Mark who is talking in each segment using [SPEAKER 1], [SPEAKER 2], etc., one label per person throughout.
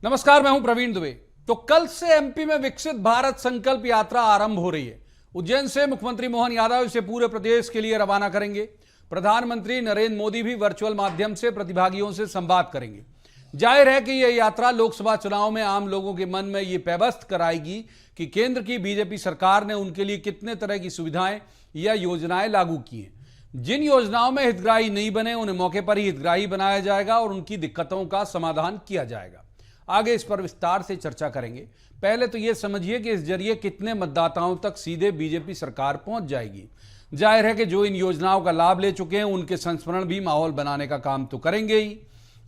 [SPEAKER 1] नमस्कार, मैं हूं प्रवीण दुबे। तो कल से एमपी में विकसित भारत संकल्प यात्रा आरंभ हो रही है। उज्जैन से मुख्यमंत्री मोहन यादव इसे पूरे प्रदेश के लिए रवाना करेंगे। प्रधानमंत्री नरेंद्र मोदी भी वर्चुअल माध्यम से प्रतिभागियों से संवाद करेंगे। जाहिर है कि यह यात्रा लोकसभा चुनाव में आम लोगों के मन में यह पैबस्त कराएगी कि केंद्र की बीजेपी सरकार ने उनके लिए कितने तरह की सुविधाएं या योजनाएं लागू की हैं। जिन योजनाओं में हितग्राही नहीं बने उन्हें मौके पर ही हितग्राही बनाया जाएगा और उनकी दिक्कतों का समाधान किया जाएगा। आगे इस पर विस्तार से चर्चा करेंगे। पहले तो यह समझिए कि इस जरिए कितने मतदाताओं तक सीधे बीजेपी सरकार पहुंच जाएगी। जाहिर है कि जो इन योजनाओं का लाभ ले चुके हैं उनके संस्मरण भी माहौल बनाने का काम तो करेंगे ही।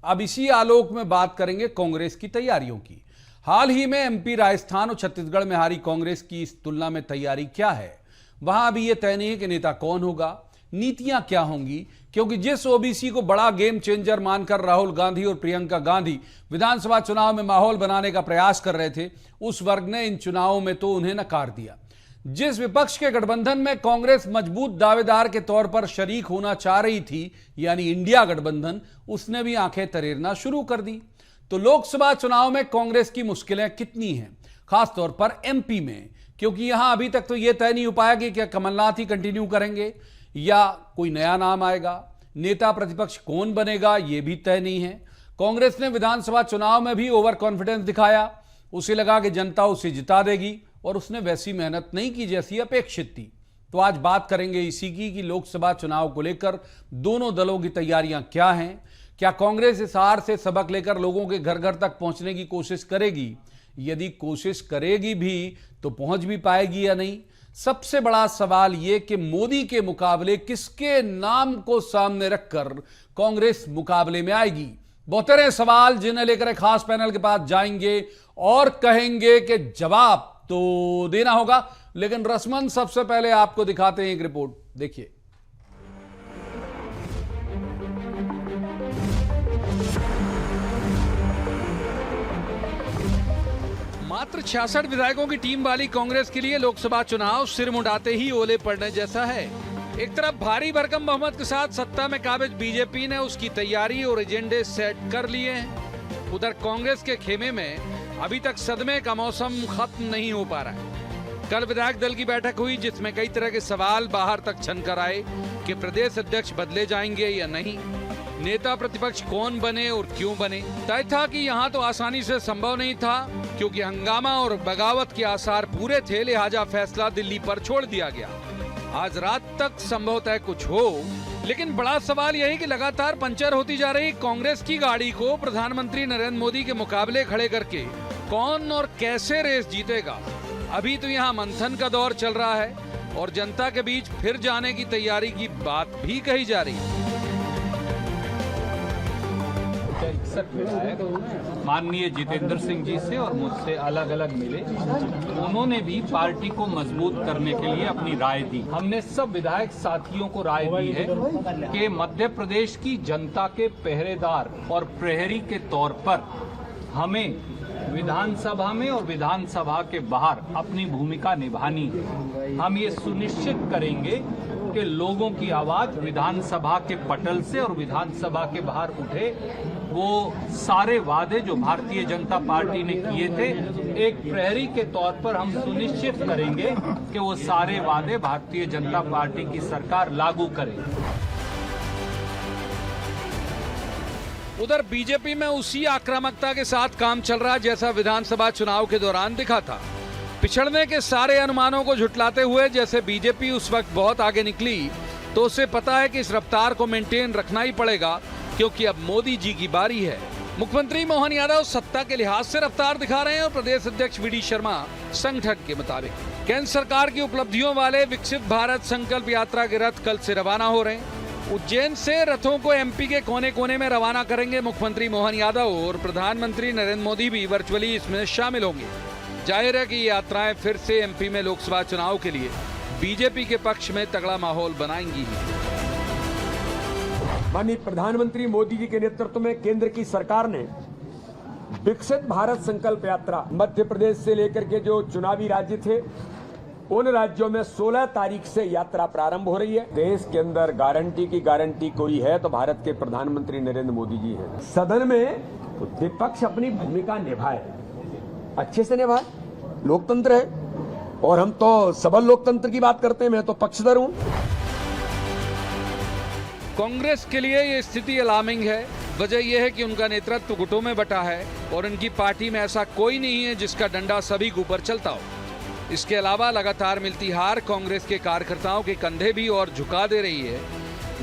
[SPEAKER 1] अब इसी आलोक में बात करेंगे कांग्रेस की तैयारियों की। हाल ही में एमपी, राजस्थान और छत्तीसगढ़ में हारी कांग्रेस की इस तुलना में तैयारी क्या है? वहां अभी यह तय नहीं है कि नेता कौन होगा, नीतियां क्या होंगी, क्योंकि जिस ओबीसी को बड़ा गेम चेंजर मानकर राहुल गांधी और प्रियंका गांधी विधानसभा चुनाव में माहौल बनाने का प्रयास कर रहे थे, उस वर्ग ने इन चुनावों में तो उन्हें नकार दिया। जिस विपक्ष के गठबंधन में कांग्रेस मजबूत दावेदार के तौर पर शरीक होना चाह रही थी, यानी इंडिया गठबंधन, उसने भी आंखें तरेरना शुरू कर दी। तो लोकसभा चुनाव में कांग्रेस की मुश्किलें कितनी हैं, खासतौर पर एमपी में, क्योंकि यहां अभी तक तो यह तय नहीं हो पाया कि क्या कमलनाथ ही कंटिन्यू करेंगे या कोई नया नाम आएगा। नेता प्रतिपक्ष कौन बनेगा यह भी तय नहीं है। कांग्रेस ने विधानसभा चुनाव में भी ओवर कॉन्फिडेंस दिखाया। उसे लगा कि जनता उसे जिता देगी और उसने वैसी मेहनत नहीं की जैसी अपेक्षित थी। तो आज बात करेंगे इसी की कि लोकसभा चुनाव को लेकर दोनों दलों की तैयारियां क्या हैं। क्या कांग्रेस इस हार से सबक लेकर लोगों के घर घर तक पहुंचने की कोशिश करेगी? यदि कोशिश करेगी भी तो पहुंच भी पाएगी या नहीं? सबसे बड़ा सवाल यह कि मोदी के मुकाबले किसके नाम को सामने रखकर कांग्रेस मुकाबले में आएगी। बहुतेरे सवाल जिन्हें लेकर एक खास पैनल के पास जाएंगे और कहेंगे कि जवाब तो देना होगा। लेकिन रस्मन सबसे पहले आपको दिखाते हैं एक रिपोर्ट, देखिए। मात्र 66 विधायकों की टीम वाली कांग्रेस के लिए लोकसभा चुनाव सिर मुंडाते ही ओले पड़ने जैसा है। एक तरफ भारी भरकम बहुमत के साथ सत्ता में काबिज बीजेपी ने उसकी तैयारी और एजेंडे सेट कर लिए हैं। उधर कांग्रेस के खेमे में अभी तक सदमे का मौसम खत्म नहीं हो पा रहा है। कल विधायक दल की बैठक हुई जिसमें कई तरह के सवाल बाहर तक छनकर आए कि प्रदेश अध्यक्ष बदले जाएंगे या नहीं, नेता प्रतिपक्ष कौन बने और क्यों बने। तय था कि यहाँ तो आसानी से संभव नहीं था क्योंकि हंगामा और बगावत के आसार पूरे थे, लिहाजा फैसला दिल्ली पर छोड़ दिया गया। आज रात तक संभवतः कुछ हो, लेकिन बड़ा सवाल यही कि लगातार पंचर होती जा रही कांग्रेस की गाड़ी को प्रधानमंत्री नरेंद्र मोदी के मुकाबले खड़े करके कौन और कैसे रेस जीतेगा। अभी तो यहाँ मंथन का दौर चल रहा है और जनता के बीच फिर जाने की तैयारी की बात भी कही जा रही है।
[SPEAKER 2] 61 विधायक माननीय जितेंद्र सिंह जी से और मुझसे अलग अलग मिले। उन्होंने भी पार्टी को मजबूत करने के लिए अपनी राय दी। हमने सब विधायक साथियों को राय दी है कि मध्य प्रदेश की जनता के पहरेदार और प्रहरी के तौर पर हमें विधानसभा में और विधानसभा के बाहर अपनी भूमिका निभानी है। हम ये सुनिश्चित करेंगे कि लोगों की आवाज विधानसभा के पटल से और विधानसभा के बाहर उठे। वो सारे वादे जो भारतीय जनता पार्टी ने किए थे, एक प्रहरी के तौर पर हम सुनिश्चित करेंगे कि वो सारे वादे भारतीय जनता पार्टी की सरकार लागू करे।
[SPEAKER 1] उधर बीजेपी में उसी आक्रामकता के साथ काम चल रहा जैसा विधानसभा चुनाव के दौरान दिखा था। पिछड़ने के सारे अनुमानों को झुटलाते हुए जैसे बीजेपी उस वक्त बहुत आगे निकली, तो उसे पता है कि इस रफ्तार को मेंटेन रखना ही पड़ेगा क्योंकि अब मोदी जी की बारी है। मुख्यमंत्री मोहन यादव सत्ता के लिहाज से रफ्तार दिखा रहे हैं और प्रदेश अध्यक्ष वीडी शर्मा संगठन के मुताबिक केंद्र सरकार की उपलब्धियों वाले विकसित भारत संकल्प यात्रा के रथ कल से रवाना हो रहे हैं। उज्जैन से रथों को एमपी के कोने कोने में रवाना करेंगे मुख्यमंत्री मोहन यादव और प्रधानमंत्री नरेंद्र मोदी भी वर्चुअली इसमें शामिल होंगे। जाहिर है कि ये यात्राएं फिर से एमपी में लोकसभा चुनाव के लिए बीजेपी के पक्ष में तगड़ा माहौल बनाएंगी।
[SPEAKER 3] माननीय प्रधानमंत्री मोदी जी के नेतृत्व में केंद्र की सरकार ने विकसित भारत संकल्प यात्रा मध्य प्रदेश से लेकर के जो चुनावी राज्य थे उन राज्यों में 16 तारीख से यात्रा प्रारंभ हो रही है। देश के अंदर गारंटी की गारंटी कोई है तो भारत के प्रधानमंत्री नरेंद्र मोदी जी हैं। सदन में विपक्ष अपनी भूमिका निभाए, अच्छे से निभाए, लोकतंत्र है और हम तो सबल लोकतंत्र की बात करते हैं। मैं तो पक्षधर हूं।
[SPEAKER 1] कांग्रेस के लिए ये स्थिति अलार्मिंग है। वजह यह है कि उनका नेतृत्व गुटों में बटा है और उनकी पार्टी में ऐसा कोई नहीं है जिसका डंडा सभी के ऊपर चलता हो। इसके अलावा लगातार मिलती हार कांग्रेस के कार्यकर्ताओं के कंधे भी और झुका दे रही है।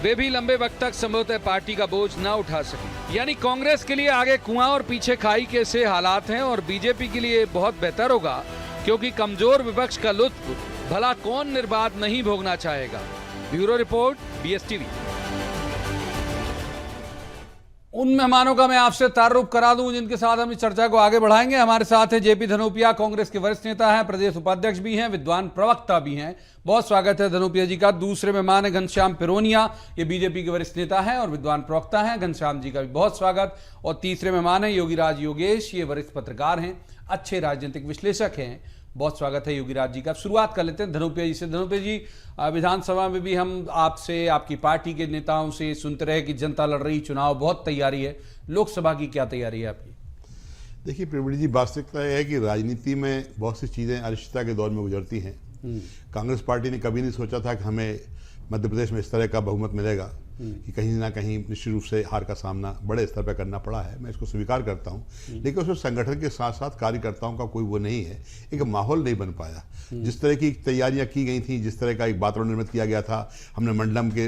[SPEAKER 1] वे भी लंबे वक्त तक संभवतः पार्टी का बोझ न उठा सके। यानी कांग्रेस के लिए आगे कुआं और पीछे खाई के से हालात हैं और बीजेपी के लिए बहुत बेहतर होगा, क्योंकि कमजोर विपक्ष का लुत्फ भला कौन निर्बाध नहीं भोगना चाहेगा। Bureau report, BSTV। उन मेहमानों का मैं आपसे तारुफ करा दूं जिनके साथ हम इस चर्चा को आगे बढ़ाएंगे। हमारे साथ है JP धनोपिया, कांग्रेस के वरिष्ठ नेता हैं, प्रदेश उपाध्यक्ष भी हैं, विद्वान प्रवक्ता भी हैं। बहुत स्वागत है धनोपिया जी का। दूसरे मेहमान है घनश्याम पिरोनिया, ये बीजेपी के वरिष्ठ नेता हैं और विद्वान प्रवक्ता हैं। घनश्याम जी का भी बहुत स्वागत। और तीसरे मेहमान है योगीराज योगेश, ये वरिष्ठ पत्रकार हैं, अच्छे राजनीतिक विश्लेषक हैं। बहुत स्वागत है योगीराज जी का। शुरुआत कर लेते हैं धनोपिया जी से। धनोपिया जी, विधानसभा में भी हम आपसे, आपकी पार्टी के नेताओं से सुनते रहे कि जनता लड़ रही, चुनाव बहुत तैयारी है। लोकसभा की क्या तैयारी है आपकी?
[SPEAKER 4] देखिए प्रवीण जी, वास्तविकता यह है कि राजनीति में बहुत सी चीज़ें अनिश्चितता के दौर में गुजरती हैं। कांग्रेस पार्टी ने कभी नहीं सोचा था कि हमें मध्य प्रदेश में इस तरह का बहुमत मिलेगा कि कहीं ना कहीं निश्चित रूप से हार का सामना बड़े स्तर पर करना पड़ा है। मैं इसको स्वीकार करता हूं, लेकिन उसमें संगठन के साथ साथ कार्यकर्ताओं का कोई वो नहीं है, एक माहौल नहीं बन पाया। जिस तरह की तैयारियां की गई थी, जिस तरह का एक वातावरण निर्मित किया गया था, हमने मंडलम के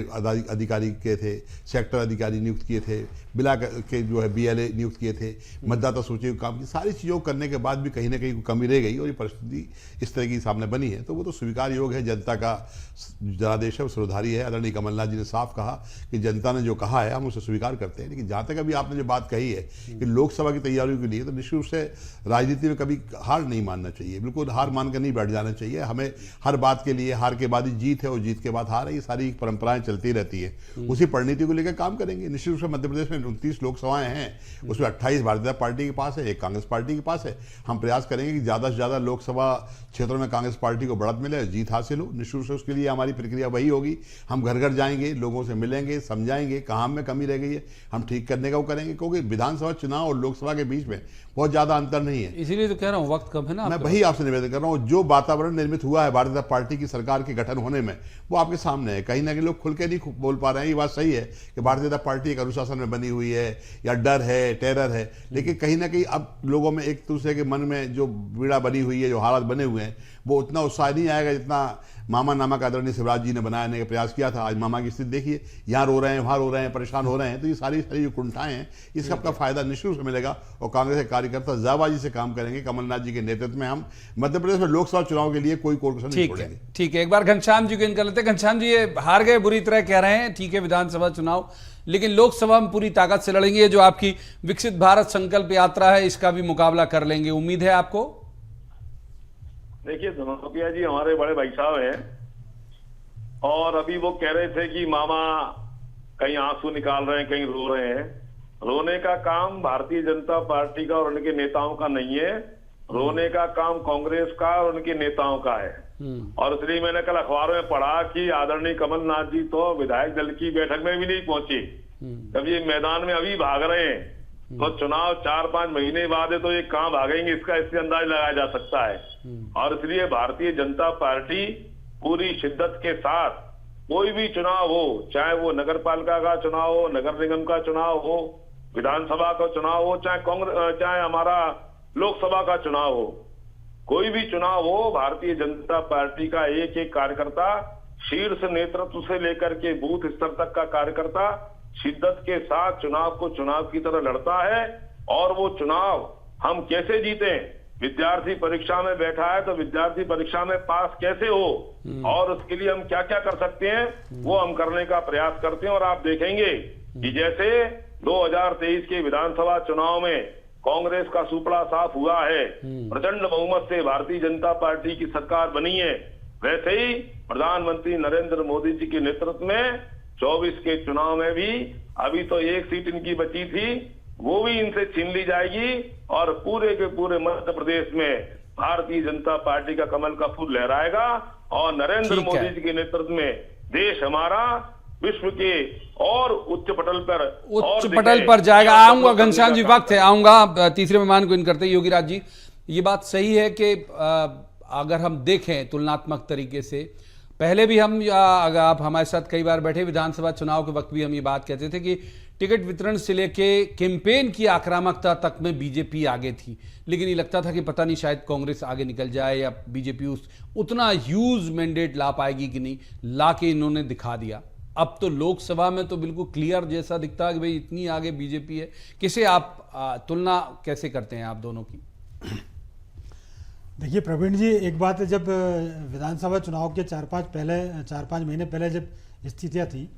[SPEAKER 4] अधिकारी किए थे, सेक्टर अधिकारी नियुक्त किए थे, बिला के जो है BLA नियुक्त किए थे, मतदाता सूची को काम की, सारी चीज़ों को करने के बाद भी कहीं ना कहीं कमी रह गई और ये परिस्थिति इस तरह की सामने बनी है। तो वो तो स्वीकार योग्य है। जनता का जनादेश है, वो सुधारी है। आदरणीय कमलनाथ जी ने साफ कहा कि जनता ने जो कहा है हम उसे स्वीकार करते हैं। लेकिन जहाँ तक अभी आपने जो बात कही है कि लोकसभा की तैयारियों के लिए, तो निश्चित रूप से राजनीति में कभी हार नहीं मानना चाहिए, बिल्कुल हार मानकर नहीं बैठ जाना चाहिए। हमें हर बात के लिए हार के बाद ही जीत है और जीत के बाद हार है, ये सारी परंपराएं चलती रहती है। उसी परिणति को लेकर काम करेंगे। निश्चित रूप से मध्य प्रदेश में 29 लोकसभाएं हैं, उसमें 28 भारतीय जनता पार्टी के पास है, एक कांग्रेस पार्टी के पास है। हम प्रयास करेंगे कि ज़्यादा से ज़्यादा लोकसभा क्षेत्रों में कांग्रेस पार्टी को बढ़त मिले, जीत हासिल हो। निश्चित रूप से उसके लिए हमारी प्रक्रिया वही होगी। हम घर घर जाएंगे, लोगों से मिलेंगे, समझाएंगे कहाँ में कमी रह गई है, हम ठीक करने का वो करेंगे। क्योंकि विधानसभा चुनाव और लोकसभा के बीच में बहुत ज्यादा अंतर नहीं है।
[SPEAKER 1] इसीलिए तो कह रहा हूँ वक्त कम है ना।
[SPEAKER 4] मैं वही आपसे निवेदन कर रहा हूँ, जो वातावरण निर्मित हुआ है भारतीय जनता पार्टी की सरकार के गठन होने में, वो आपके सामने है। कहीं ना कहीं लोग खुल के नहीं बोल पा रहे हैं। ये बात सही है कि भारतीय जनता पार्टी एक अनुशासन में बनी हुई है, या डर है, टेरर है, लेकिन कहीं ना कहीं अब लोगों में एक दूसरे के मन में जो पीड़ा बनी हुई है, जो हालात बने हुए हैं, वो उतना उत्साह नहीं आएगा जितना मामा नामक आदरणीय शिवराज जी ने बनाने का प्रयास किया था। आज मामा की स्थिति देखिए, यहाँ रो रहे हैं, वहाँ रो रहे हैं, परेशान हो रहे हैं। तो ये सारी जो कुंठाएं हैं, इस सबका फायदा निश्चित रूप से मिलेगा और कांग्रेस के कार्यकर्ता जाबाजी से काम करेंगे। कमलनाथ जी के नेतृत्व में हम मध्य प्रदेश में लोकसभा चुनाव के लिए कोई कोर्स नहीं छोड़ेंगे।
[SPEAKER 1] ठीक है, एक बार घनश्याम जी को इन कर लेते हैं। घनश्याम जी, ये हार गए बुरी तरह कह रहे हैं, ठीक है विधानसभा चुनाव, लेकिन लोकसभा में पूरी ताकत से लड़ेंगे। ये जो आपकी विकसित भारत संकल्प यात्रा है, इसका भी मुकाबला कर लेंगे, उम्मीद है आपको?
[SPEAKER 5] देखिए धनोपिया जी हमारे बड़े भाई साहब हैं और अभी वो कह रहे थे कि मामा कहीं आंसू निकाल रहे हैं, कहीं रो रहे हैं। रोने का काम भारतीय जनता पार्टी का और उनके नेताओं का नहीं है, रोने का काम कांग्रेस का और उनके नेताओं का है। और इसलिए मैंने कल अखबारों में पढ़ा कि आदरणीय कमलनाथ जी तो विधायक दल की बैठक में भी नहीं पहुंचे। जब ये मैदान में अभी भाग रहे हैं तो चुनाव 4-5 महीने बाद है, तो ये कहां भागेंगे इसका इससे अंदाज लगाया जा सकता है। और इसलिए भारतीय जनता पार्टी पूरी शिद्दत के साथ कोई भी चुनाव हो, चाहे वो नगर पालिका का चुनाव हो, नगर निगम का चुनाव हो, विधानसभा का चुनाव हो, चाहे हमारा लोकसभा का चुनाव हो, कोई भी चुनाव हो, भारतीय जनता पार्टी का एक एक कार्यकर्ता, शीर्ष नेतृत्व से लेकर के बूथ स्तर तक का कार्यकर्ता शिद्दत के साथ चुनाव को चुनाव की तरह लड़ता है। और वो चुनाव हम कैसे जीते? विद्यार्थी परीक्षा में बैठा है तो विद्यार्थी परीक्षा में पास कैसे हो, और उसके लिए हम क्या क्या कर सकते हैं, वो हम करने का प्रयास करते हैं। और आप देखेंगे कि जैसे 2023 के विधानसभा चुनाव में कांग्रेस का सुपड़ा साफ हुआ है, प्रचंड बहुमत से भारतीय जनता पार्टी की सरकार बनी है, वैसे ही प्रधानमंत्री नरेंद्र मोदी जी के नेतृत्व में 24 के चुनाव में भी अभी तो एक सीट इनकी बची थी, वो भी इनसे छीन ली जाएगी और पूरे के पूरे मध्य प्रदेश में भारतीय जनता पार्टी का कमल का फूल लहराएगा और नरेंद्र मोदी जी के नेतृत्व में देश हमारा विश्व के और उच्च
[SPEAKER 1] पटल पर जाएगा। आऊंगा घनश्याम जी, वक्त है, आऊंगा तीसरे मेहमान को इन करते। योगी राज जी, ये बात सही है कि अगर हम देखें तुलनात्मक तरीके से, पहले भी हम, अगर आप हमारे साथ कई बार बैठे, विधानसभा चुनाव के वक्त भी हम ये बात कहते थे कि टिकट वितरण से लेके कैंपेन की आक्रामकता तक में बीजेपी आगे थी, लेकिन ये लगता था कि पता नहीं शायद कांग्रेस आगे निकल जाए या बीजेपी उतना ह्यूज मैंडेट ला पाएगी कि नहीं, ला के इन्होंने दिखा दिया। अब तो लोकसभा में तो बिल्कुल क्लियर जैसा दिखता है कि भाई इतनी आगे बीजेपी है। किसे आप तुलना कैसे करते हैं आप दोनों की?
[SPEAKER 6] देखिए प्रवीण जी, एक बात है, जब विधानसभा चुनाव के 4-5 महीने पहले जब स्थितियां थी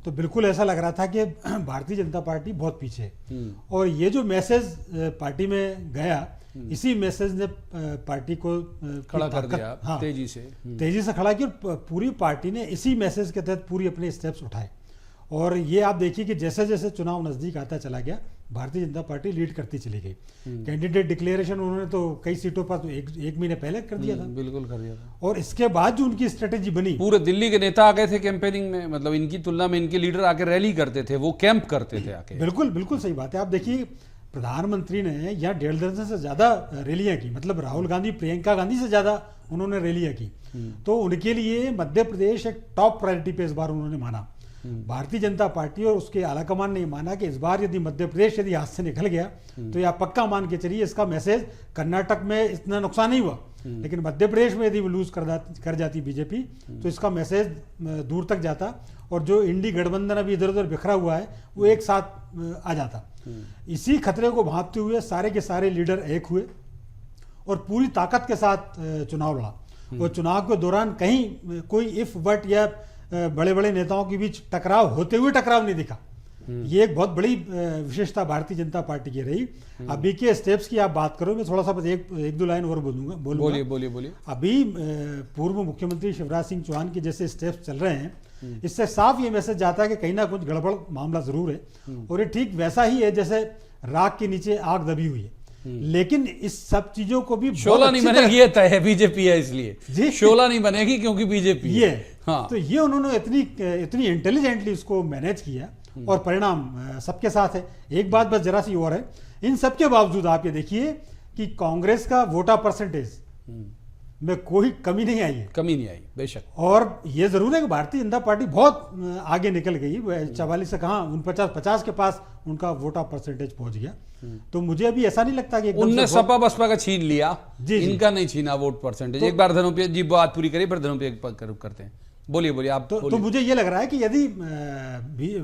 [SPEAKER 6] तो बिल्कुल ऐसा लग रहा था कि भारतीय जनता पार्टी बहुत पीछे है। और ये जो मैसेज पार्टी में गया, इसी मैसेज ने पार्टी को
[SPEAKER 1] खड़ा कर दिया।
[SPEAKER 6] हाँ,
[SPEAKER 1] तेजी से
[SPEAKER 6] खड़ा किया। पूरी पार्टी ने इसी मैसेज के तहत पूरी अपने स्टेप्स उठाए। और ये आप देखिए कि जैसे जैसे चुनाव नजदीक आता चला गया, भारतीय जनता पार्टी लीड करती चली गई। कैंडिडेट डिक्लेरेशन उन्होंने तो कई सीटों पर तो एक महीने पहले कर दिया था,
[SPEAKER 1] बिल्कुल कर दिया था।
[SPEAKER 6] और इसके बाद जो उनकी स्ट्रेटेजी बनी,
[SPEAKER 1] पूरे दिल्ली के नेता आ गए थे कैंपेनिंग में, मतलब इनकी तुलना में इनके लीडर आके रैली करते थे, वो कैंप करते थे आके।
[SPEAKER 6] बिल्कुल सही बात है। आप देखिए प्रधानमंत्री ने यहाँ 1.5 दर्जन से ज्यादा रैलियां की, मतलब राहुल गांधी, प्रियंका गांधी से ज्यादा उन्होंने रैलियां की। तो उनके लिए मध्य प्रदेश एक टॉप प्रायोरिटी पे इस बार उन्होंने माना। भारतीय जनता पार्टी और उसके आलाकमान ने माना कि इस बार यदि मध्य प्रदेश यदि हाथ से निकल गया तो यह पक्का मान के चलिए इसका मैसेज, कर्नाटक में इतना नुकसान नहीं हुआ, लेकिन मध्य प्रदेश में यदि वो लूज कर जाती बीजेपी तो इसका मैसेज दूर तक जाता, और जो इंडी गठबंधन अभी इधर उधर बिखरा हुआ है वो एक साथ आ जाता। इसी खतरे को भांपते हुए सारे के सारे लीडर एक हुए और पूरी ताकत के साथ चुनाव लड़ा। और चुनाव के दौरान कहीं कोई इफ बट या बड़े बड़े नेताओं के बीच टकराव होते हुए टकराव नहीं दिखा। ये एक बहुत बड़ी विशेषता भारतीय जनता पार्टी की रही। अभी के स्टेप्स की आप बात करो, मैं थोड़ा सा बस एक दो लाइन और बोलूंगा।
[SPEAKER 1] बोलिए।
[SPEAKER 6] अभी पूर्व मुख्यमंत्री शिवराज सिंह चौहान के जैसे स्टेप्स चल रहे हैं, इससे साफ ये मैसेज जाता है कि कहीं ना कुछ गड़बड़ मामला जरूर है। और ये ठीक वैसा ही है जैसे राख के नीचे आग दबी हुई है। लेकिन इस सब चीजों को भी
[SPEAKER 1] शोला नहीं बनेगी, ये तय है, बीजेपी है इसलिए शोला नहीं बनेगी क्योंकि बीजेपी
[SPEAKER 6] ये।
[SPEAKER 1] हाँ।
[SPEAKER 6] तो ये उन्होंने इतनी इंटेलिजेंटली उसको मैनेज किया और परिणाम सबके साथ है। एक बात बस जरा सी और है, इन सबके बावजूद आप ये देखिए कि कांग्रेस का वोटा परसेंटेज में कोई कमी नहीं आई है,
[SPEAKER 1] बेशक।
[SPEAKER 6] और ये जरूर है कि भारतीय जनता पार्टी बहुत आगे निकल गई, 44 से कहा 49-50 के पास उनका वोटा परसेंटेज पहुंच गया। तो मुझे अभी ऐसा नहीं लगता कि
[SPEAKER 1] उनने सपा बसपा का छीन लिया, इनका नहीं छीना वोट परसेंटेज। एक बार धनुप्रिया जी बात पूरी करिए, फिर धनुप्रिया करते हैं। बोलिए आप।
[SPEAKER 6] तो मुझे ये लग रहा है कि यदि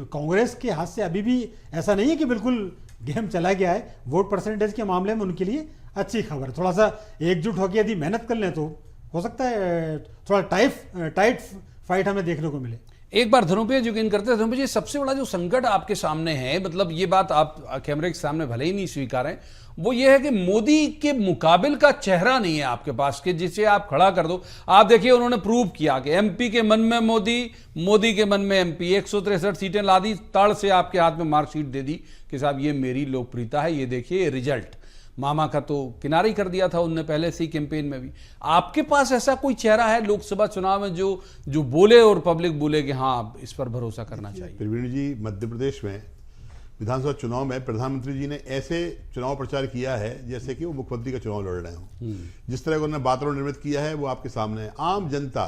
[SPEAKER 6] कांग्रेस के हाथ से अभी भी ऐसा नहीं है कि बिल्कुल गेम चला गया है, वोट परसेंटेज के मामले में उनके लिए अच्छी खबर। थोड़ा सा एकजुट होकर यदि मेहनत कर लें तो हो सकता है थोड़ा टाइट फाइट हमें देखने को मिले।
[SPEAKER 1] एक बार धनुप्रिया जी इन करते हैं। धनुप्रिया जी, सबसे बड़ा जो संकट आपके सामने है, मतलब ये बात आप कैमरे के सामने भले ही नहीं स्वीकार हैं, वो ये है कि मोदी के मुकाबिल का चेहरा नहीं है आपके पास कि जिसे आप खड़ा कर दो। आप देखिए उन्होंने प्रूव किया कि एमपी के मन में मोदी, मोदी के मन में एमपी, 163 सीटें ला दी, तड़ से आपके हाथ में मार्कशीट दे दी कि साहब ये मेरी लोकप्रियता है, ये देखिए रिजल्ट। मामा का तो किनारे कर दिया था उनने पहले से ही कैंपेन में भी। आपके पास ऐसा कोई चेहरा है लोकसभा चुनाव में जो बोले और पब्लिक बोले कि हाँ इस पर भरोसा करना चाहिए?
[SPEAKER 4] प्रवीण जी, मध्य प्रदेश में विधानसभा चुनाव में प्रधानमंत्री जी ने ऐसे चुनाव प्रचार किया है जैसे कि वो मुख्यमंत्री का चुनाव लड़ रहे हो। जिस तरह का उन्होंने वातावरण निर्मित किया है वो आपके सामने है। आम जनता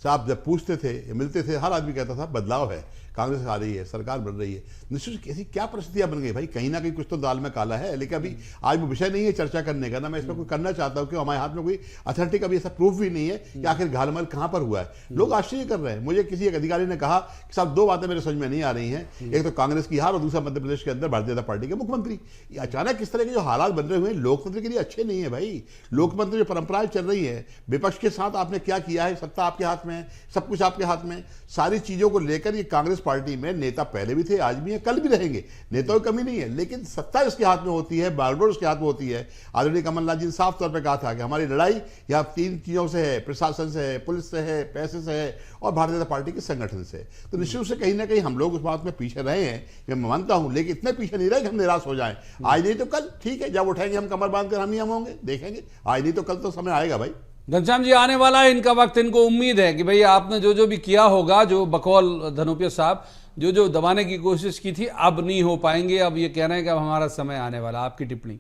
[SPEAKER 4] से आप जब पूछते थे, मिलते थे, हर आदमी कहता था बदलाव है, कांग्रेस आ रही है, सरकार बन रही है। निश्चित ऐसी क्या परिस्थितियां बन गई भाई, कहीं ना कहीं कुछ तो दाल में काला है। लेकिन अभी आज वो विषय नहीं है चर्चा करने का, ना मैं इस पर कोई करना चाहता हूं कि हमारे हाथ में कोई अथॉरिटी का भी ऐसा प्रूफ भी नहीं है कि आखिर घालमल कहां पर हुआ है। लोग आश्चर्य कर रहे हैं। मुझे किसी एक अधिकारी ने कहा कि साहब दो बातें मेरे समझ में नहीं आ रही हैं, एक तो कांग्रेस की हार और दूसरा मध्य प्रदेश के अंदर भारतीय जनता पार्टी के मुख्यमंत्री। अचानक किस तरह के जो हालात बन रहे हुए हैं लोकतंत्र के लिए अच्छे नहीं है भाई। लोकतंत्र जो परंपराएं चल रही है, विपक्ष के साथ आपने क्या किया है, सत्ता आपके हाथ में है, सब कुछ आपके हाथ में, सारी चीजों को लेकर ये कांग्रेस पार्टी में नेता पहले भी थे, आज भी हैं, कल भी रहेंगे, नेताओं की कमी नहीं है, लेकिन सत्ता इसके हाथ में होती है, बागडोर उसके हाथ में होती है। आदरणीय कमलनाथ जी ने साफ तौर पर कहा था कि हमारी लड़ाई यहाँ 3 चीजों से है, प्रशासन से है, पुलिस से है, पैसे से है और भारतीय जनता पार्टी के संगठन से। तो निश्चित रूप से कहीं ना कहीं हम लोग उस बात में पीछे रहे हैं, मैं मानता हूं, लेकिन इतने पीछे नहीं रहे कि हम निराश हो जाएं। आज नहीं तो कल, ठीक है, जब उठाएंगे हम कमर बांध कर हम ही हम होंगे, देखेंगे। आज नहीं तो कल तो समय आएगा भाई।
[SPEAKER 1] घनश्याम जी, आने वाला है इनका वक्त, इनको उम्मीद है कि भाई आपने जो जो भी किया होगा, जो बकौल धनोपिया साहब जो जो दबाने की कोशिश की थी, अब नहीं हो पाएंगे। अब ये कह रहे हैं कि अब हमारा समय आने वाला। आपकी टिप्पणी?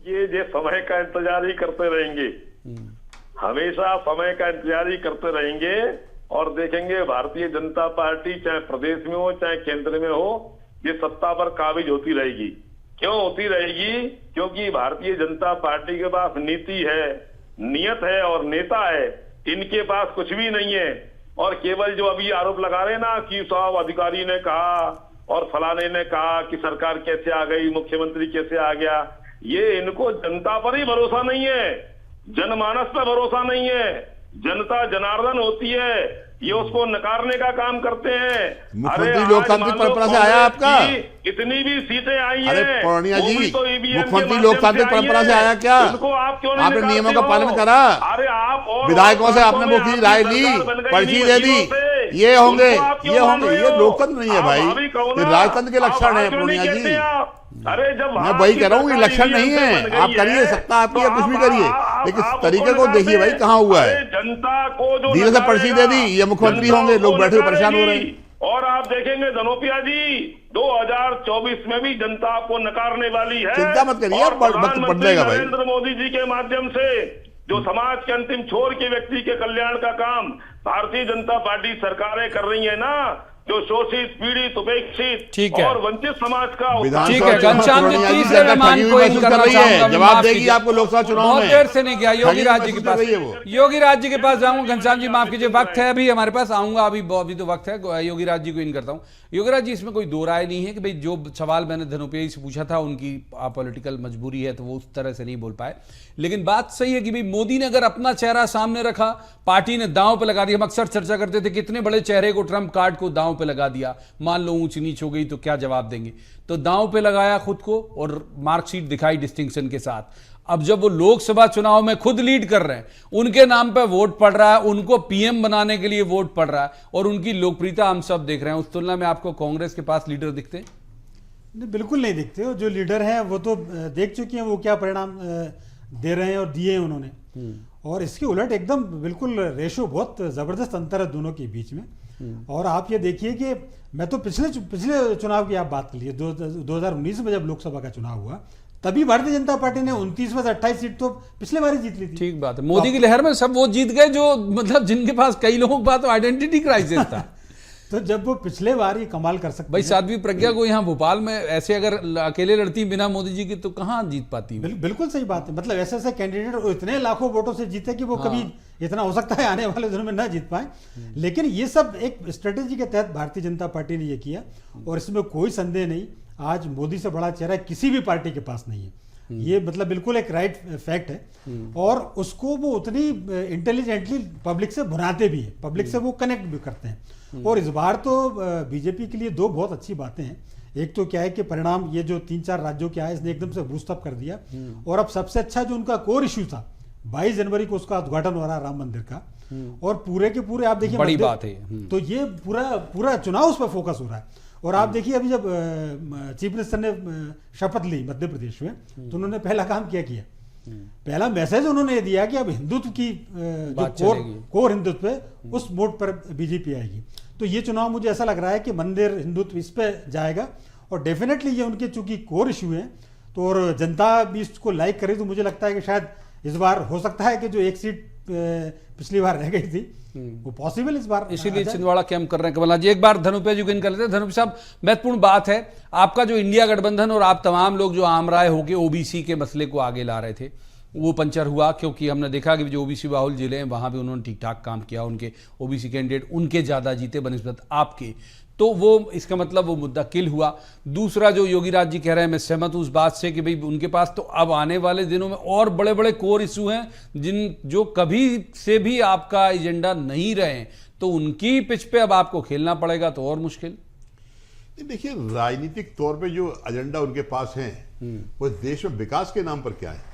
[SPEAKER 5] ये समय का इंतजार ही करते रहेंगे, हमेशा समय का इंतजार ही करते रहेंगे और देखेंगे भारतीय जनता पार्टी चाहे प्रदेश में हो चाहे केंद्र में हो, ये सत्ता पर काबिज होती रहेगी। क्यों होती रहेगी? क्योंकि भारतीय जनता पार्टी के पास नीति है, नियत है और नेता है। इनके पास कुछ भी नहीं है और केवल जो अभी आरोप लगा रहे हैं ना कि साहब अधिकारी ने कहा और फलाने ने कहा कि सरकार कैसे आ गई, मुख्यमंत्री कैसे आ गया, ये इनको जनता पर ही भरोसा नहीं है, जनमानस पर भरोसा नहीं है। जनता जनार्दन होती है, ये उसको नकारने का काम करते हैं।
[SPEAKER 4] मुख्यमंत्री लोकतांत्रिक परंपरा से आया आपका?
[SPEAKER 5] इतनी भी सीटें आई
[SPEAKER 4] अरे
[SPEAKER 5] हैं,
[SPEAKER 4] पौर्णिया जी,
[SPEAKER 5] वो भी तो EVM
[SPEAKER 4] मुख्यमंत्री
[SPEAKER 5] के
[SPEAKER 4] लोकतांत्रिक
[SPEAKER 5] माध्यम से
[SPEAKER 4] परंपरा से
[SPEAKER 5] आई है।
[SPEAKER 4] आया क्या?
[SPEAKER 5] इनको आप क्यों नहीं
[SPEAKER 4] आपने
[SPEAKER 5] निकालते
[SPEAKER 4] नियमों का
[SPEAKER 5] हो?
[SPEAKER 4] पालन करा?
[SPEAKER 5] अरे आप और
[SPEAKER 4] विधायकों से आपने
[SPEAKER 5] में
[SPEAKER 4] मुफ्त राय ली,
[SPEAKER 5] सरकार बन गई
[SPEAKER 4] पर्ची
[SPEAKER 5] इन्हीं
[SPEAKER 4] दे दी,
[SPEAKER 5] मशीनों से।
[SPEAKER 4] ये होंगे
[SPEAKER 5] उनको आप क्यों
[SPEAKER 4] ये
[SPEAKER 5] मान
[SPEAKER 4] होंगे,
[SPEAKER 5] रहे
[SPEAKER 4] ये
[SPEAKER 5] हो?
[SPEAKER 4] लोकतंत्र नहीं है
[SPEAKER 5] आप
[SPEAKER 4] भाई,
[SPEAKER 5] भाभी कहो
[SPEAKER 4] ये
[SPEAKER 5] ना,
[SPEAKER 4] राजतंत्र के
[SPEAKER 5] आप
[SPEAKER 4] लक्षण है
[SPEAKER 5] आप क्यों नहीं
[SPEAKER 4] पूर्णिया
[SPEAKER 5] कहते
[SPEAKER 4] जी।
[SPEAKER 5] आप? अरे जब
[SPEAKER 4] मैं
[SPEAKER 5] वहां
[SPEAKER 4] वही
[SPEAKER 5] की
[SPEAKER 4] कह रहा हूँ, ये
[SPEAKER 5] सरकार
[SPEAKER 4] लक्षण नहीं
[SPEAKER 5] EVM से
[SPEAKER 4] है।
[SPEAKER 5] बन गई
[SPEAKER 4] आप करिए,
[SPEAKER 5] है,
[SPEAKER 4] सत्ता आपकी है,
[SPEAKER 5] तो
[SPEAKER 4] कुछ भी
[SPEAKER 5] आप-
[SPEAKER 4] करिए,
[SPEAKER 5] आप-
[SPEAKER 4] लेकिन
[SPEAKER 5] आप
[SPEAKER 4] तरीके
[SPEAKER 5] उसको
[SPEAKER 4] को देखिए भाई
[SPEAKER 5] नकारते।
[SPEAKER 4] कहाँ हुआ है।
[SPEAKER 5] अरे जनता को जो
[SPEAKER 4] धीरे से पर्ची दे दी, ये मुख्यमंत्री होंगे, लोग बैठे हुए परेशान हो रहे हैं।
[SPEAKER 5] और आप देखेंगे धनोपिया जी 2024 में भी जनता आपको नकारने वाली है।
[SPEAKER 4] चिंता मत करिए,
[SPEAKER 5] और
[SPEAKER 4] अब वक्त
[SPEAKER 5] प्रधानमंत्री
[SPEAKER 4] बदलेगा भाई।
[SPEAKER 5] नरेंद्र मोदी जी के माध्यम से जो समाज के अंतिम छोर के व्यक्ति के कल्याण का काम भारतीय जनता पार्टी सरकारें कर रही है ना, जो शोषित, पीड़ित, उपेक्षित
[SPEAKER 1] ठीक है।
[SPEAKER 5] और वंचित समाज का
[SPEAKER 1] ठीक है, घनश्याम जी, तीसरे मेहमान को इन करना चाहूंगा।
[SPEAKER 4] जवाब
[SPEAKER 1] माफ
[SPEAKER 4] देगी
[SPEAKER 1] कीजिए।
[SPEAKER 4] आपको लोकसभा चुनाव
[SPEAKER 1] बहुत
[SPEAKER 4] में।
[SPEAKER 1] देर से नहीं किया। योगी
[SPEAKER 4] ठगी
[SPEAKER 1] राज जी के
[SPEAKER 4] महसूस
[SPEAKER 1] पास,
[SPEAKER 4] कर रही है वो।
[SPEAKER 1] योगी राज जी के पास जाऊंगा। घनश्याम जी माफ कीजिए, वक्त है अभी हमारे पास, आऊंगा अभी तो वक्त है। योगी राज जी को इन करता हूं। योगी राज जी, इसमें कोई दो राय नहीं है कि भाई जो सवाल मैंने धनोपिया से पूछा था, उनकी पॉलिटिकल मजबूरी है तो वो उस तरह से नहीं बोल पाए। लेकिन बात सही है कि भाई मोदी ने अगर अपना चेहरा सामने रखा, पार्टी ने दांव पे लगा दिया। हम अक्सर चर्चा करते थे कितने बड़े चेहरे को ट्रम्प कार्ड को दांव पे लगा दिया, मान लो ऊंच नीच हो गई तो क्या जवाब देंगे। तो दांव पे लगाया खुद को और मार्कशीट दिखाई डिस्टिंक्शन के साथ। अब जब वो लोकसभा चुनाव में खुद लीड कर रहे हैं, उनके नाम पे वोट पड़ रहा है, उनको पीएम बनाने के लिए वोट पड़ रहा है और उनकी लोकप्रियता हम सब देख रहे हैं, उस तुलना में आपको कांग्रेस के पास लीडर दिखते हैं?
[SPEAKER 6] नहीं, बिल्कुल नहीं दिखते हो। जो लीडर हैं वो तो देख चुके हैं वो क्या परिणाम दे रहे हैं और दिए हैं उन्होंने। और इसके उलट एकदम बिल्कुल रेशो, बहुत जबरदस्त अंतर है दोनों के बीच में। और आप ये देखिए कि मैं तो पिछले चुनाव की आप बात कर लीजिए, 2019 में जब लोकसभा का चुनाव हुआ, तभी भारतीय जनता पार्टी ने 29 में से 28 सीट तो पिछले बार ही जीत ली थी।
[SPEAKER 1] ठीक बात है। मोदी की लहर में सब वो जीत गए जो मतलब जिनके पास, कई लोगों के पास तो आइडेंटिटी क्राइसिस था।
[SPEAKER 6] तो जब वो पिछले बार ही कमाल कर सकते
[SPEAKER 1] भाई साध्वी प्रज्ञा को यहाँ भोपाल में ऐसे अगर अकेले लड़ती बिना मोदी जी की तो कहाँ जीत पाती?
[SPEAKER 6] बिल्कुल सही बात है। मतलब ऐसे ऐसे कैंडिडेट इतने लाखों वोटों से जीते कि वो कभी इतना हो सकता है आने वाले दिनों में ना जीत पाए। लेकिन ये सब एक स्ट्रेटेजी के तहत भारतीय जनता पार्टी ने ये किया और इसमें कोई संदेह नहीं, आज मोदी से बड़ा चेहरा किसी भी पार्टी के पास नहीं है। ये मतलब बिल्कुल एक राइट फैक्ट है। और उसको वो उतनी इंटेलिजेंटली पब्लिक से भुनाते भी है, पब्लिक से वो कनेक्ट भी करते हैं। और इस बार तो बीजेपी के लिए दो बहुत अच्छी बातें हैं। एक तो क्या है कि परिणाम ये जो 3-4 राज्यों के आए, इसने एकदम से बूस्ट अप कर दिया। और अब सबसे अच्छा जो उनका कोर इश्यू था, 22 जनवरी को उसका उद्घाटन हो रहा है राम मंदिर का, और पूरे के पूरे आप देखिए
[SPEAKER 1] बड़ी बात है।
[SPEAKER 6] तो ये पूरा चुनाव उस पर फोकस हो रहा है। और आप देखिए अभी जब चीफ मिनिस्टर ने शपथ ली मध्य प्रदेश में, तो उन्होंने पहला काम क्या किया, पहला मैसेज उन्होंने दिया कि अब हिंदुत्व की जो कोर हिंदुत्व है उस मोड पर बीजेपी आएगी। तो ये चुनाव मुझे ऐसा लग रहा है कि मंदिर हिंदुत्व इस पे जाएगा और डेफिनेटली ये उनके चूंकि कोर इशू है, तो और जनता भी इसको लाइक करे, तो मुझे लगता है कि शायद इस बार हो सकता है कि जो एक सीट पिछली बार रह गई थी वो पॉसिबल इस बार,
[SPEAKER 1] इसीलिए छिंदवाड़ा कैंप कर रहे हैं। कमलनाथ जी, एक बार धनुपिया जी को इन कर लेते हैं। धनुपिया साहब, महत्वपूर्ण बात है, आपका जो इंडिया गठबंधन और आप तमाम लोग जो आमराय होके ओबीसी के मसले को आगे ला रहे थे, वो पंचर हुआ, क्योंकि हमने देखा कि जो ओबीसी बाहुल जिले हैं वहां भी उन्होंने ठीक ठाक काम किया, उनके ओबीसी कैंडिडेट उनके ज्यादा जीते बनिस्बत आपके, तो वो इसका मतलब वो मुद्दा किल हुआ। दूसरा जो योगी राज जी कह रहे हैं, मैं सहमत हूं उस बात से कि भाई उनके पास तो अब आने वाले दिनों में और बड़े बड़े कोर इशू हैं जो कभी से भी आपका एजेंडा नहीं रहे, तो उनकी पिच पे अब आपको खेलना पड़ेगा, तो और मुश्किल।
[SPEAKER 4] देखिए, राजनीतिक तौर पे जो एजेंडा उनके पास है वो देश में विकास के नाम पर क्या है,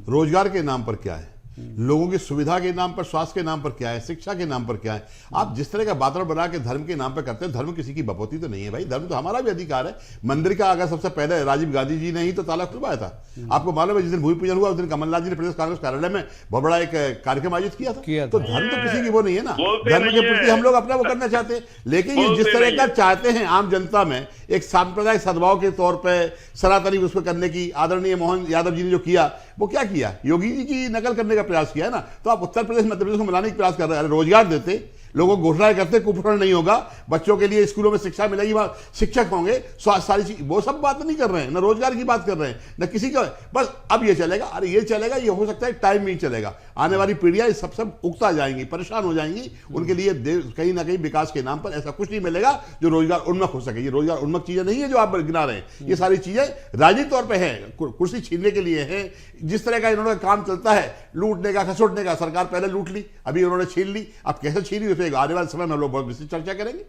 [SPEAKER 4] रोजगार के नाम पर क्या है, लोगों की सुविधा के नाम पर, स्वास्थ्य के नाम पर क्या है, शिक्षा के नाम पर क्या है। आप जिस तरह का वातावरण बना के धर्म के नाम पर करते हैं, धर्म किसी की बपौती तो नहीं है भाई, धर्म तो हमारा भी अधिकार है। मंदिर का अगर सबसे पहले राजीव गांधी जी ने ही तो ताला खुलवाया था। आपको मालूम है जिस दिन भूमि पूजन हुआ उस दिन कमलनाथ जी ने प्रदेश कांग्रेस कार्यालय में बहुत बड़ा एक कार्यक्रम आयोजित किया था। तो धर्म तो किसी की वो नहीं है ना, धर्म के प्रति हम लोग अपना वो करना चाहते हैं। लेकिन ये जिस तरह का चाहते हैं आम जनता में एक सांप्रदायिक सद्भाव के तौर पर सनातनी उसको करने की, आदरणीय मोहन यादव जी ने जो किया वो क्या किया, योगी जी की नकल करने का प्रयास किया है ना। तो आप उत्तर प्रदेश मध्य प्रदेश को मिलाने का प्रयास कर रहे हैं। रोजगार देते, लोगों को घोषणाएं करते, कुपोषण नहीं होगा, बच्चों के लिए स्कूलों में शिक्षा मिलेगी, वहां शिक्षक होंगे, स्वास्थ्य, सारी चीज, वो सब बात नहीं कर रहे हैं, ना रोजगार की बात कर रहे हैं, ना किसी का। बस अब ये चलेगा, अरे ये चलेगा, ये हो सकता है टाइम में ही चलेगा। आने वाली पीढ़ियां सब उकता जाएंगी, परेशान हो जाएंगी। उनके लिए कहीं ना कहीं विकास के नाम पर ऐसा कुछ नहीं मिलेगा जो रोजगार उन्मुख हो सके। ये रोजगार उन्मुख चीजें नहीं है जो आप गिना रहे हैं, ये सारी चीजें राजनीतिक तौर पर है, कुर्सी छीनने के लिए है। जिस तरह का इन्होंने काम चलता है, लूटने का, खसोटने का, सरकार पहले लूट ली, अभी उन्होंने छीन ली, अब कैसे छीनी उसे आने वाले समय में हम लोग बहुत विस्तृत चर्चा करेंगे।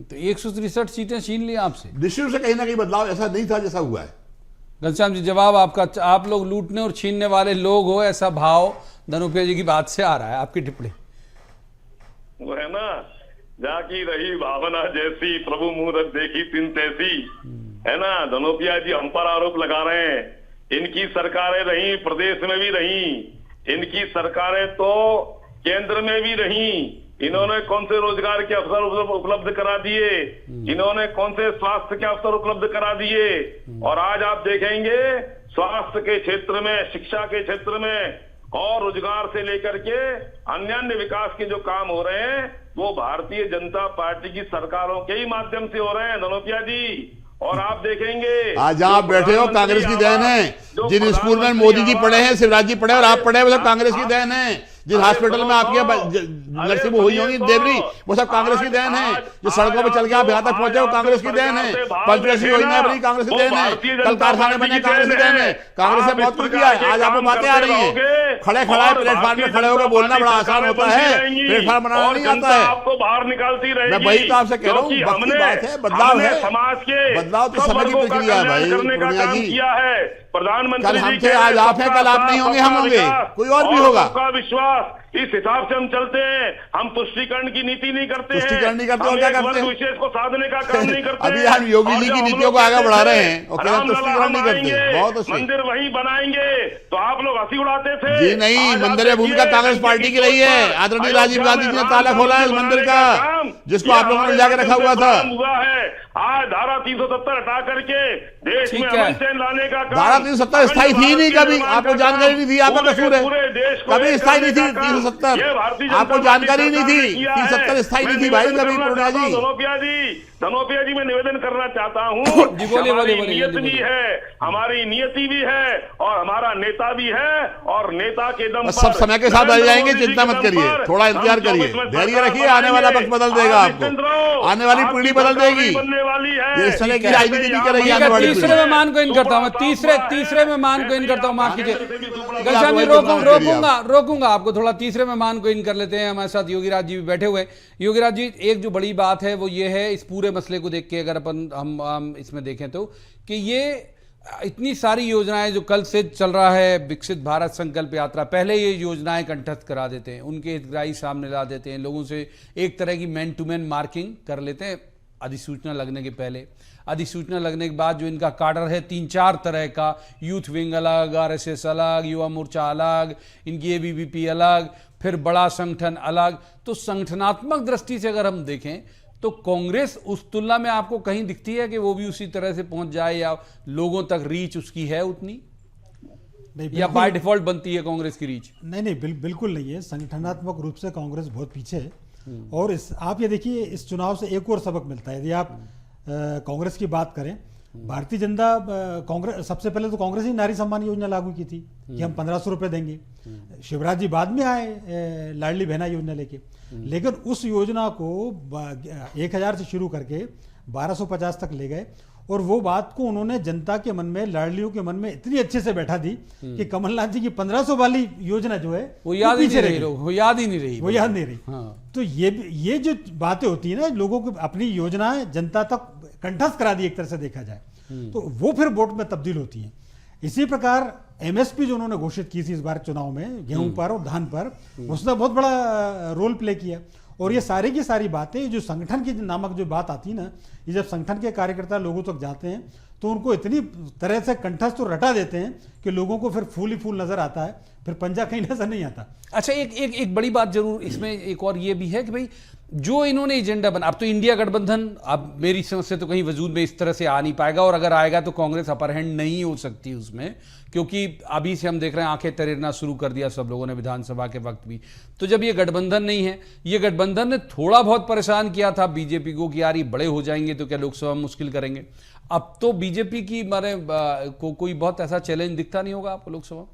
[SPEAKER 1] तो 163 सीटें छीन ली आपसे,
[SPEAKER 4] निश्चित रूप से कहीं ना कहीं बदलाव ऐसा नहीं था जैसा हुआ है।
[SPEAKER 1] घनश्याम जी जवाब आपका, आप लोग लूटने और छीनने वाले लोग हो, ऐसा भाव धनोपिया जी की बात से आ रहा है, आपकी टिप्पणी।
[SPEAKER 5] वो है ना, जाकी रही भावना जैसी, प्रभु मुहूर्त देखी तिन तैसी, है ना। धनोपिया जी हम पर आरोप लगा रहे हैं, इनकी सरकारें रही, प्रदेश में भी रही, इनकी सरकारें तो केंद्र में भी रही। इन्होंने कौन से रोजगार के अवसर उपलब्ध करा दिए, इन्होंने कौन से स्वास्थ्य के अवसर उपलब्ध करा दिए। और आज आप देखेंगे स्वास्थ्य के क्षेत्र में, शिक्षा के क्षेत्र में और रोजगार से लेकर के अन्य विकास के जो काम हो रहे हैं वो भारतीय जनता पार्टी की सरकारों के ही माध्यम से हो रहे हैं धनोपिया जी। और आप देखेंगे
[SPEAKER 4] आज आप बैठे हो, कांग्रेस की देन है। जिन स्कूल में मोदी जी पढ़े हैं, शिवराज जी पढ़े और आप पढ़े, वो सब कांग्रेस की देन है। जिस हॉस्पिटल में आपकी नर्सिंग हुई होंगी देवरी, वो सब कांग्रेस की देन है। जो सड़कों पे चल के आप यहाँ तक पहुंचे, वो कांग्रेस की देन है। पंचवर्षीय योजना बनी, कांग्रेस की देन है। कल कारखाने बने, कांग्रेस की देन है। कांग्रेस ने बहुत कुछ किया। आज आप बातें आ रही है, खड़े खड़ा प्लेटफॉर्म में खड़े होकर बोलना बड़ा आसान होता है, प्लेटफॉर्म बनाना नहीं आता है।
[SPEAKER 5] आपको बाहर निकालती रहेगी।
[SPEAKER 4] मैं वही तो आपसे कह रहा हूँ, वक्त की बात है, बदलाव है,
[SPEAKER 5] समाज के
[SPEAKER 4] बदलाव तो समय की प्रक्रिया है भाई पूर्णिया जी।
[SPEAKER 5] किया है प्रधानमंत्री,
[SPEAKER 4] कल हम थे, आज आप हैं, कल आप नहीं होंगे, हम होंगे, कोई और भी होगा।
[SPEAKER 5] सबका विश्वास, इस हिसाब से हम चलते हैं। हम तुष्टीकरण की नीति नहीं करते हैं,
[SPEAKER 4] तुष्टीकरण नहीं करते और क्या करते हैं,
[SPEAKER 5] विशेष को साधने का काम नहीं करते।
[SPEAKER 4] अभी हम योगी जी की नीतियों को आगे बढ़ा रहे हैं और कह रहे हैं तुष्टीकरण नहीं करते। बहुत अच्छे,
[SPEAKER 5] मंदिर वहीं बनाएंगे तो आप लोग हंसी उड़ाते थे
[SPEAKER 4] जी। नहीं, मंदिर में भूमिका कांग्रेस पार्टी की रही है। आदरणीय राजीव गांधी जी ने ताला खोला है इस मंदिर का, जिसको आप लोगों ने जाके रखा हुआ था।
[SPEAKER 5] आज धारा 370 हटा करके देश में अमन चैन लाने का काम।
[SPEAKER 4] धारा 370 स्थायी थी नहीं कभी, आपको जानकारी नहीं थी, आपका कसूर है। कभी स्थायी नहीं थी 370, आपको जानकारी नहीं थी। 370 स्थायी नहीं थी भाई कभी पूर्णिया जी।
[SPEAKER 5] धनोपिया जी मैं निवेदन करना चाहता हूँ,
[SPEAKER 1] बोलिए,
[SPEAKER 5] नियत भी है, हमारी नियति भी है और हमारा नेता भी है। और नेता के दम पर
[SPEAKER 4] सब समय के साथ बढ़ जाएंगे, चिंता मत करिए, थोड़ा इंतजार करिए, धैर्य रखिए, आने वाला वक्त बदल देगा आपको, आने वाली पीढ़ी बदल देगी।
[SPEAKER 5] बनने वाली है,
[SPEAKER 4] इस तरह की राजनीति नहीं करेगी आने वाली
[SPEAKER 1] तीसरे मेहमान को इन करता हूँ, तीसरे मेहमान को इन करता हूँ, माफ कीजिए घनश्याम जी, रोकूंगा आपको थोड़ा। तीसरे मेहमान को इन कर लेते हैं, हमारे साथ योगीराज जी भी बैठे हुए। योगीराज जी, एक जो बड़ी बात है वो ये है, इस पूरे मसले को देख के अगर अपन हम इसमें देखें तो, कि ये इतनी सारी योजनाएं जो कल से चल रहा है, विकसित भारत संकल्प यात्रा, पहले ये योजनाएं कंठस्थ करा देते हैं, उनके हितग्राही सामने ला देते हैं, लोगों से एक तरह की मैन टू मैन मार्किंग कर लेते हैं अधिसूचना लगने के पहले। अधिसूचना लगने के बाद जो इनका काडर है 3-4 तरह का, यूथ विंग अलग, RSS अलग, युवा मोर्चा अलग, इनकी ABVP अलग, फिर बड़ा संगठन अलग। तो संगठनात्मक दृष्टि से अगर हम देखें तो कांग्रेस उस तुलना में आपको कहीं दिखती है कि वो भी उसी तरह से पहुंच जाए, या लोगों तक रीच उसकी है उतनी, या बाय डिफॉल्ट बनती है कांग्रेस की रीच?
[SPEAKER 6] नहीं, बिल्कुल नहीं है। संगठनात्मक रूप से कांग्रेस बहुत पीछे है। और आप ये देखिए, इस चुनाव से एक और सबक मिलता है। यदि आप कांग्रेस की बात करें, भारतीय जनता कांग्रेस, सबसे पहले तो कांग्रेस ही नारी सम्मान योजना लागू की थी कि हम 1500 रुपए देंगे। शिवराज जी बाद में आए लाडली बहना योजना लेके, लेकिन उस योजना को 1000 से शुरू करके 1250 तक ले गए। और वो बात को उन्होंने जनता के मन में, लाडलियों के मन में इतनी अच्छे से बैठा दी कि कमलनाथ जी की 1500 वाली योजना जो है
[SPEAKER 1] वो याद ही नहीं रही। वो याद नहीं रही।
[SPEAKER 6] हाँ। तो ये जो बातें होती है ना, लोगों को अपनी योजनाएं जनता तक कंठस्थ करा दी, एक तरह से देखा जाए तो वो फिर वोट में तब्दील होती हैं। इसी प्रकार एमएसपी जो उन्होंने घोषित की थी इस बार चुनाव में गेहूं पर और धान पर, उसने बहुत बड़ा रोल प्ले किया। और ये सारी की सारी बातें, जो संगठन की नामक जो बात आती ना, ये जब संगठन के कार्यकर्ता लोगों तक जाते हैं तो उनको इतनी तरह से कंठस्थ तो रटा देते हैं कि लोगों को फिर फूल ही फूल नजर आता है, फिर पंजा कहीं नजर नहीं आता।
[SPEAKER 1] अच्छा, एक बड़ी बात जरूर इसमें एक और ये भी है कि भाई जो इन्होंने एजेंडा बना, अब तो इंडिया गठबंधन अब मेरी समझ से तो कहीं वजूद में इस तरह से आ नहीं पाएगा, और अगर आएगा तो कांग्रेस अपर हैंड नहीं हो सकती उसमें, क्योंकि अभी से हम देख रहे हैं आंखें तरेरना शुरू कर दिया सब लोगों ने विधानसभा के वक्त भी। तो जब ये गठबंधन नहीं है, ये गठबंधन ने थोड़ा बहुत परेशान किया था बीजेपी को कि यार ये बड़े हो जाएंगे तो क्या लोकसभा में मुश्किल करेंगे। अब तो बीजेपी की माने को कोई बहुत ऐसा चैलेंज दिखता नहीं होगा आपको लोकसभा?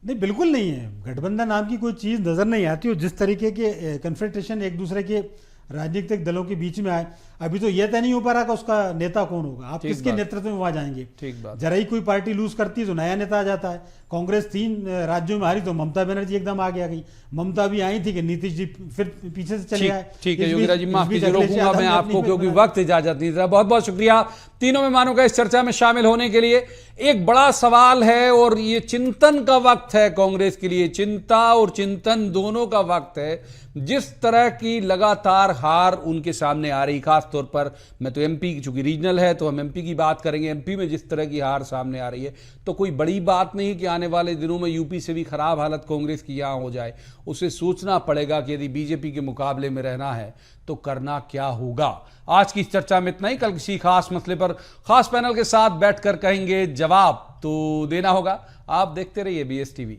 [SPEAKER 6] नहीं, बिल्कुल नहीं है। गठबंधन नाम की कोई चीज नजर नहीं आती, और जिस तरीके के कन्फ्रंटेशन एक दूसरे के राजनीतिक दलों के बीच में आए, अभी तो यह तय नहीं हो पा रहा कि उसका नेता कौन होगा, आप किसके नेतृत्व में वहां जाएंगे।
[SPEAKER 1] ठीक बात।
[SPEAKER 6] जरा ही कोई पार्टी लूज करती है तो नया नेता आ जाता है। कांग्रेस 3 राज्यों में हारी तो ममता बनर्जी एकदम आगे आ गई। ममता भी आई थी कि नीतीश जी फिर पीछे से चले आए।
[SPEAKER 1] ठीक है योगीराज जी, माफ कीजिए, रोकूंगा मैं आपको क्योंकि वक्त इजाजत नहीं था। बहुत बहुत शुक्रिया तीनों मेहमानों का इस चर्चा में शामिल होने के लिए। एक बड़ा सवाल है और ये चिंतन का वक्त है कांग्रेस के लिए, चिंता और चिंतन दोनों का वक्त है। जिस तरह की लगातार हार उनके सामने आ रही, खास तौर पर मैं तो एमपी, चूंकि रीजनल है तो हम एमपी की बात करेंगे, एमपी में जिस तरह की हार सामने आ रही है तो कोई बड़ी बात नहीं कि आने वाले दिनों में यूपी से भी खराब हालत कांग्रेस की यहां हो जाए। उसे सोचना पड़ेगा कि यदि बीजेपी के मुकाबले में रहना है तो करना क्या होगा। आज की इस चर्चा में इतना ही। कल किसी खास मसले पर खास पैनल के साथ बैठकर कहेंगे जवाब तो देना होगा। आप देखते रहिए BSTV।